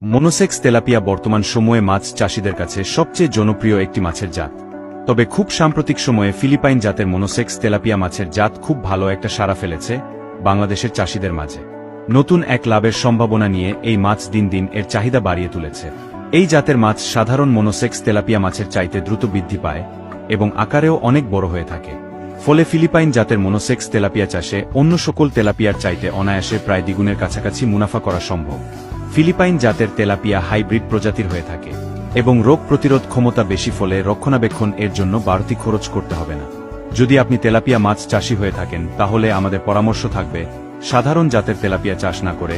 Monosex tilapia বর্তমান সময়ে মাছ চাষিদের কাছে সবচেয়ে জনপ্রিয় একটি মাছের জাত। তবে খুব সাম্প্রতিক সময়ে ফিলিপাইন জাতের মনোসেক্স তেলাপিয়া মাছের জাত খুব ভালো একটা সাড়া ফেলেছে বাংলাদেশের চাষিদের মাঝে। নতুন এক লাভের সম্ভাবনা নিয়ে এই মাছ দিন দিন এর চাহিদা বাড়িয়ে তুলেছে। এই জাতের মাছ সাধারণ মনোসেক্স তেলাপিয়া মাছের চাইতে দ্রুত বৃদ্ধি পায় এবং আকারেও অনেক বড় হয়ে থাকে। ফলে ফিলিপাইন জাতের মনোসেক্স তেলাপিয়া চাষে অন্য সকল তেলাপিয়ার চাইতে অনায়াসে প্রায় দ্বিগুণের কাছাকাছি মুনাফা করা সম্ভব। ফিলিপাইন জাতের তেলাপিয়া হাইব্রিড প্রজাতির হয়ে থাকে এবং রোগ প্রতিরোধ ক্ষমতা বেশি, ফলে রক্ষণাবেক্ষণ এর জন্য বাড়তি খরচ করতে হবে না। যদি আপনি তেলাপিয়া মাছ চাষি হয়ে থাকেন তাহলে আমাদের পরামর্শ থাকবে সাধারণ জাতের তেলাপিয়া চাষ না করে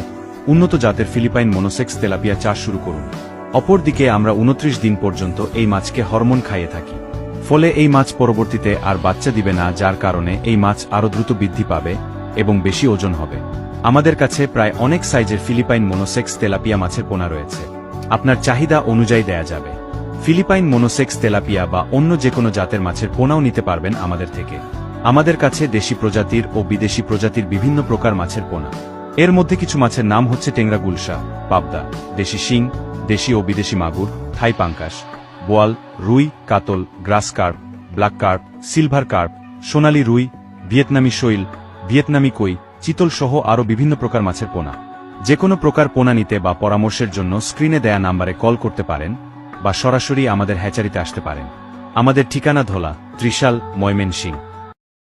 উন্নত জাতের ফিলিপাইন মনোসেক্স তেলাপিয়া চাষ শুরু করুন। অপরদিকে আমরা 29 দিন পর্যন্ত এই মাছকে হরমোন খাইয়ে থাকি, ফলে এই মাছ পরবর্তীতে আর বাচ্চা দিবে না, যার কারণে এই মাছ আরও দ্রুত বৃদ্ধি পাবে এবং বেশি ওজন হবে। আমাদের কাছে প্রায় অনেক সাইজের ফিলিপাইন মনোসেক্স তেলাপিয়া মাছের পোনা রয়েছে, আপনার চাহিদা অনুযায়ী দেয়া যাবে। ফিলিপাইন মনোসেক্স তেলাপিয়া বা অন্য যে কোনো জাতের মাছের পোনাও নিতে পারবেন আমাদের থেকে। আমাদের কাছে দেশি প্রজাতির ও বিদেশি প্রজাতির বিভিন্ন প্রকার মাছের পোনা। এর মধ্যে কিছু মাছের নাম হচ্ছে টেংরা, গুলশা, পাবদা, দেশি শিং, দেশি ও বিদেশি মাগুর, থাই পাঙ্কাশ, বোয়াল, রুই, কাতল, grass carp, black carp, silver carp, সোনালী রুই, ভিয়েতনামি শৈল, ভিয়েতনামি কই, চিতল সহ আরও বিভিন্ন প্রকার মাছের পোনা। যে কোনো প্রকার পোনা নিতে বা পরামর্শের জন্য স্ক্রিনে দেয়া নাম্বারে কল করতে পারেন বা সরাসরি আমাদের হ্যাচারিতে আসতে পারেন। আমাদের ঠিকানা ধলা, ত্রিশাল, ময়মনসিংহ।